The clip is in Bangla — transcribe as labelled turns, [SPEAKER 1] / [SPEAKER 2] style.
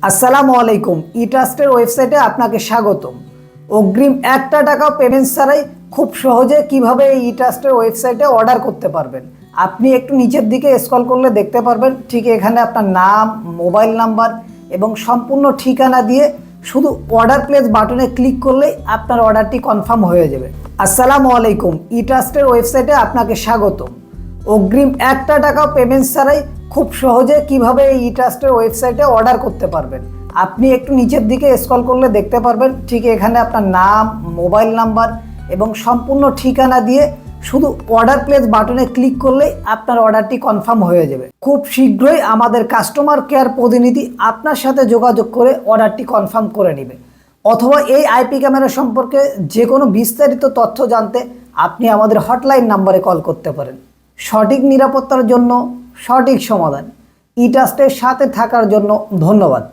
[SPEAKER 1] আসসালামু আলাইকুম। ই ট্রাস্টের ওয়েবসাইটে আপনাকে স্বাগতম। অগ্রিম একটা টাকা পেমেন্ট ছাড়াই খুব সহজে কিভাবে ই ট্রাস্টের ওয়েবসাইটে অর্ডার করতে পারবেন। আপনি একটু নিচের দিকে স্ক্রল করলে দেখতে পারবেন, ঠিক এখানে আপনার নাম, মোবাইল নাম্বার এবং সম্পূর্ণ ঠিকানা দিয়ে শুধু অর্ডার প্লেস বাটনে ক্লিক করলেই আপনার অর্ডারটি কনফার্ম হয়ে যাবে। আসসালামু আলাইকুম। ই ট্রাস্টের ওয়েবসাইটে আপনাকে স্বাগতম। অগ্রিম একটা টাকা পেমেন্ট ছাড়াই খুব সহজে কিভাবে ই ট্রাস্টের ওয়েবসাইটে অর্ডার করতে পারবেন। আপনি একটু নিচের দিকে স্ক্রল করলে দেখতে পারবেন, ঠিক এখানে আপনার নাম, মোবাইল নাম্বার এবং সম্পূর্ণ ঠিকানা দিয়ে শুধু অর্ডার প্লেস বাটনে ক্লিক করলেই আপনার অর্ডারটি কনফার্ম হয়ে যাবে। খুব শীঘ্রই আমাদের কাস্টমার কেয়ার প্রতিনিধি আপনার সাথে যোগাযোগ করে অর্ডারটি কনফার্ম করে নেবে। অথবা এই আইপি ক্যামেরা সম্পর্কে যে কোনো বিস্তারিত তথ্য জানতে আপনি আমাদের হটলাইন নাম্বারে কল করতে পারেন। সঠিক নিরাপত্তার জন্য সঠিক সমাধান। ই ট্রাস্টের সাথে থাকার জন্য ধন্যবাদ।